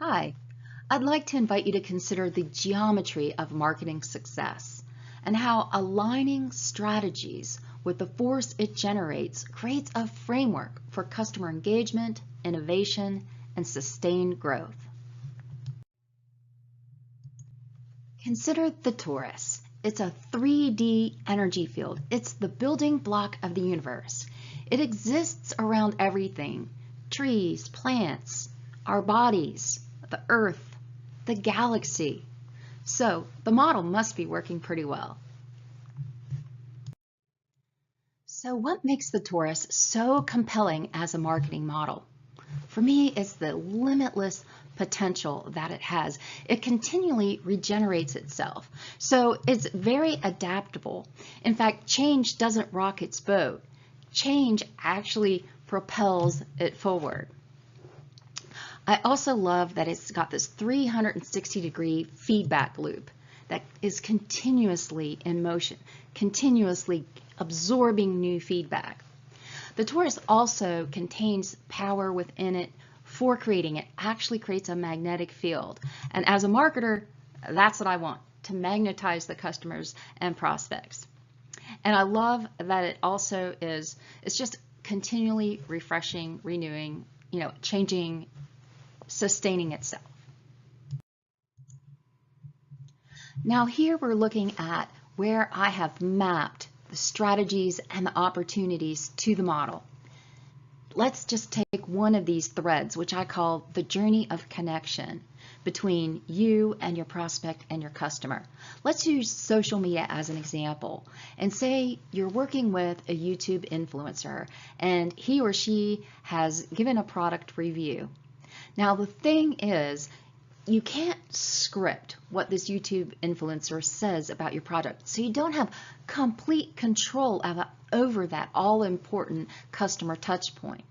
Hi, I'd like to invite you to consider the geometry of marketing success and how aligning strategies with the force it generates creates a framework for customer engagement, innovation, and sustained growth. Consider the torus. It's a 3D energy field. It's the building block of the universe. It exists around everything: trees, plants, our bodies, the Earth, the galaxy. So the model must be working pretty well. So what makes the torus so compelling as a marketing model? For me, it's the limitless potential that it has. It continually regenerates itself. So it's very adaptable. In fact, change doesn't rock its boat. Change actually propels it forward. I also love that it's got this 360-degree feedback loop that is continuously in motion, continuously absorbing new feedback. The torus also contains power within it for creating. It actually creates a magnetic field. And as a marketer, that's what I want, to magnetize the customers and prospects. And I love that it also it's just continually refreshing, renewing, changing, sustaining itself. Now here we're looking at where I have mapped the strategies and the opportunities to the model. Let's just take one of these threads, which I call the journey of connection between you and your prospect and your customer. Let's use social media as an example and say you're working with a YouTube influencer and he or she has given a product review. Now the thing is, you can't script what this YouTube influencer says about your product, so you don't have complete control over that all-important customer touch point.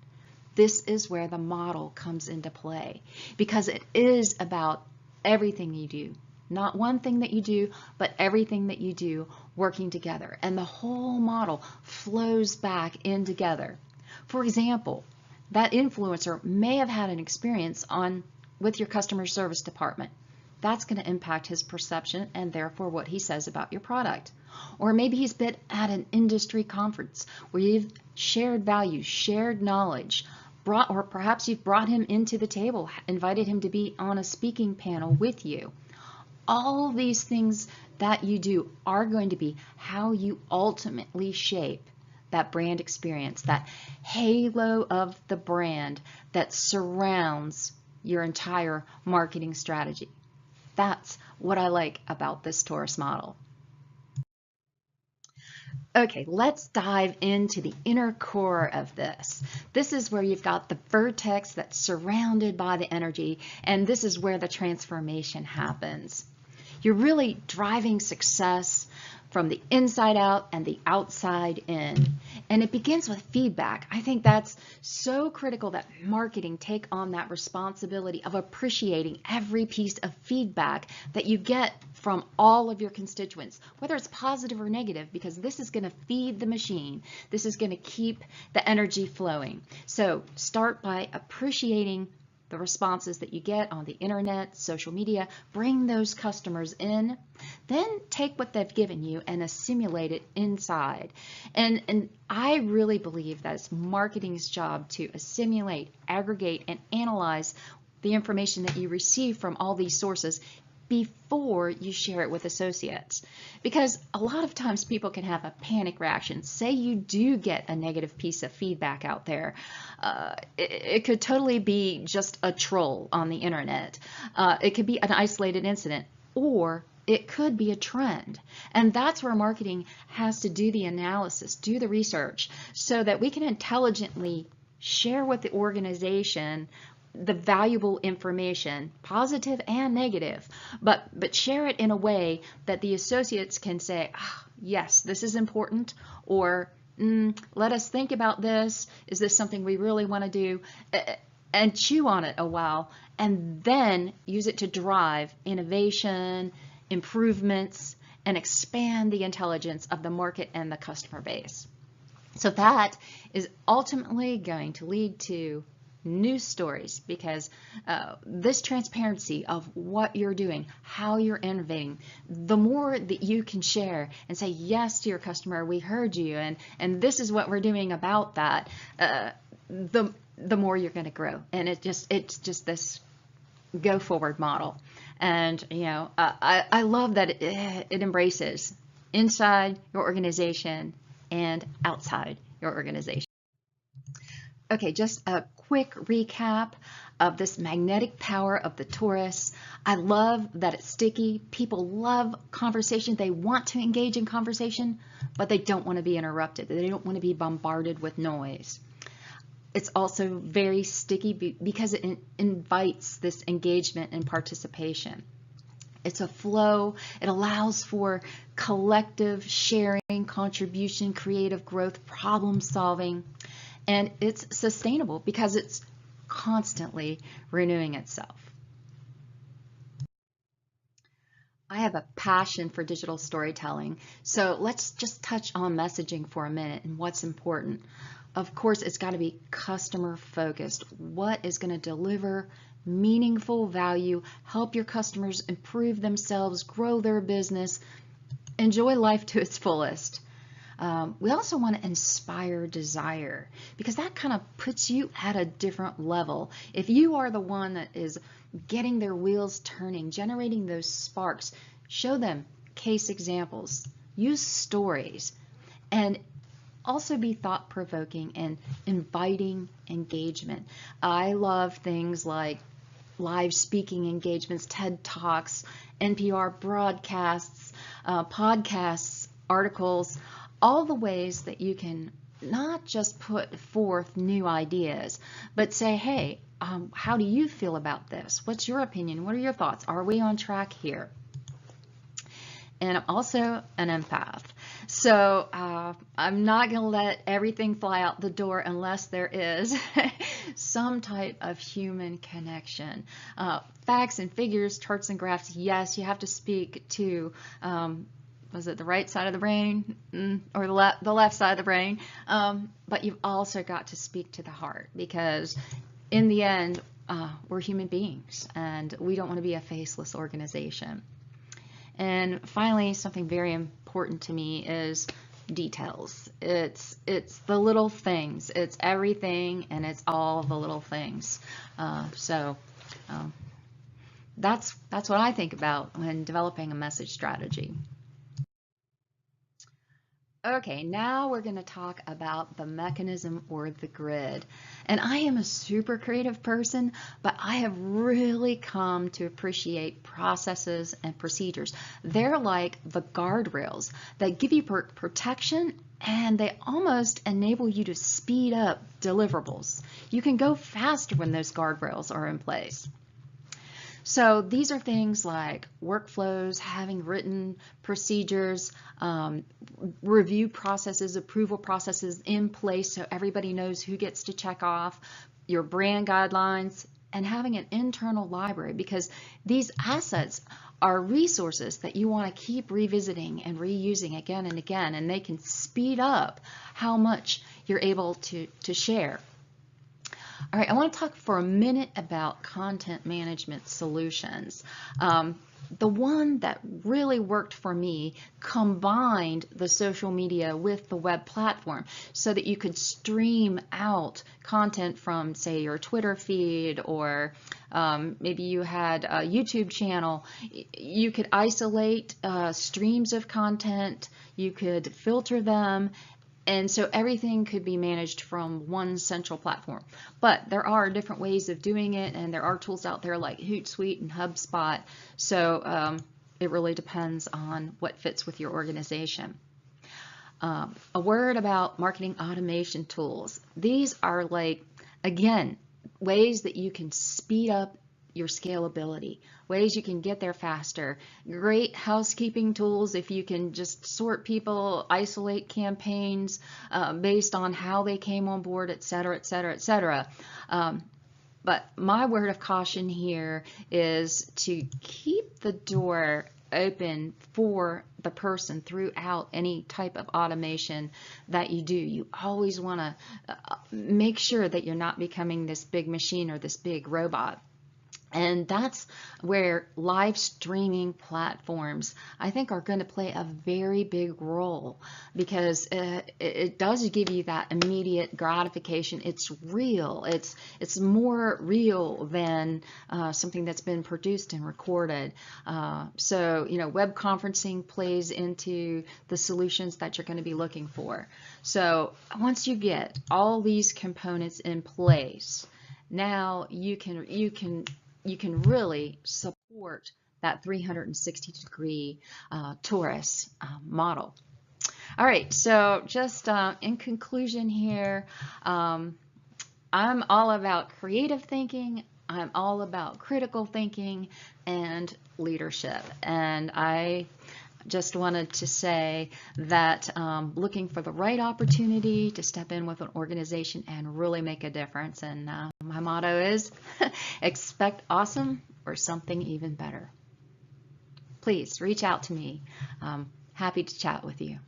This is where the model comes into play, because it is about everything you do. Not one thing that you do, but everything that you do working together. And the whole model flows back in together. For example, that influencer may have had an experience with your customer service department. That's going to impact his perception and therefore what he says about your product. Or maybe he's been at an industry conference where you've shared values, shared knowledge, or perhaps you've brought him into the table, invited him to be on a speaking panel with you. All these things that you do are going to be how you ultimately shape that brand experience, that halo of the brand that surrounds your entire marketing strategy. That's what I like about this torus model. Okay, let's dive into the inner core of this. This is where you've got the vertex that's surrounded by the energy, and this is where the transformation happens. You're really driving success from the inside out and the outside in. And it begins with feedback. I think that's so critical that marketing take on that responsibility of appreciating every piece of feedback that you get from all of your constituents, whether it's positive or negative, because this is going to feed the machine. This is going to keep the energy flowing. So start by appreciating the responses that you get on the internet, social media, bring those customers in, then take what they've given you and assimilate it inside. And I really believe that it's marketing's job to assimilate, aggregate, and analyze the information that you receive from all these sources before you share it with associates. Because a lot of times people can have a panic reaction. Say you do get a negative piece of feedback out there. It could totally be just a troll on the internet. It could be an isolated incident, or it could be a trend. And that's where marketing has to do the analysis, do the research, so that we can intelligently share with the organization the valuable information, positive and negative, but share it in a way that the associates can say, yes, this is important, or let us think about this. Is this something we really want to do? And chew on it a while, and then use it to drive innovation, improvements, and expand the intelligence of the market and the customer base. So that is ultimately going to lead to new stories, because this transparency of what you're doing, how you're innovating, the more that you can share and say yes to your customer, we heard you, and this is what we're doing about that, the more you're going to grow. And it's just this go forward model. And I love that it embraces inside your organization and outside your organization. Okay, just a quick recap of this magnetic power of the Taurus. I love that it's sticky. People love conversation. They want to engage in conversation, but they don't want to be interrupted. They don't want to be bombarded with noise. It's also very sticky because it invites this engagement and participation. It's a flow. It allows for collective sharing, contribution, creative growth, problem solving. And it's sustainable because it's constantly renewing itself. I have a passion for digital storytelling, so let's just touch on messaging for a minute and what's important. Of course, it's got to be customer focused. What is going to deliver meaningful value, help your customers improve themselves, grow their business, enjoy life to its fullest. We also want to inspire desire, because that kind of puts you at a different level. If you are the one that is getting their wheels turning, generating those sparks, show them case examples, use stories, and also be thought-provoking and inviting engagement. I love things like live speaking engagements, TED Talks, NPR broadcasts, podcasts, articles, all the ways that you can not just put forth new ideas, but say, hey, how do you feel about this? What's your opinion? What are your thoughts? Are we on track here? And I'm also an empath. So I'm not going to let everything fly out the door unless there is some type of human connection. Facts and figures, charts and graphs, yes, you have to speak to was it the right side of the brain or the left side of the brain? But you've also got to speak to the heart, because in the end, we're human beings and we don't want to be a faceless organization. And finally, something very important to me is details. It's the little things. It's everything, and it's all the little things. That's what I think about when developing a message strategy. Okay, now we're going to talk about the mechanism or the grid. And I am a super creative person, but I have really come to appreciate processes and procedures. They're like the guardrails that give you protection, and they almost enable you to speed up deliverables. You can go faster when those guardrails are in place. So these are things like workflows, having written procedures, review processes, approval processes in place so everybody knows who gets to check off, your brand guidelines, and having an internal library, because these assets are resources that you want to keep revisiting and reusing again and again, and they can speed up how much you're able to share. All right, I want to talk for a minute about content management solutions. The one that really worked for me combined the social media with the web platform so that you could stream out content from, say, your Twitter feed, or maybe you had a YouTube channel. You could isolate streams of content, you could filter them, and so everything could be managed from one central platform. But there are different ways of doing it, and there are tools out there like Hootsuite and HubSpot. So it really depends on what fits with your organization. A word about marketing automation tools. These are, like, again, ways that you can speed up your scalability, ways you can get there faster. Great housekeeping tools if you can just sort people, isolate campaigns based on how they came on board, et cetera, et cetera, et cetera. But my word of caution here is to keep the door open for the person throughout any type of automation that you do. You always want to make sure that you're not becoming this big machine or this big robot. And that's where live streaming platforms, I think, are going to play a very big role, because it does give you that immediate gratification. It's real. It's more real than something that's been produced and recorded. So, web conferencing plays into the solutions that you're going to be looking for. So once you get all these components in place, now you can really support that 360-degree torus model. All right, so just in conclusion here, I'm all about creative thinking. I'm all about critical thinking and leadership. And I just wanted to say that looking for the right opportunity to step in with an organization and really make a difference. And my motto is expect awesome or something even better. Please reach out to me. Happy to chat with you.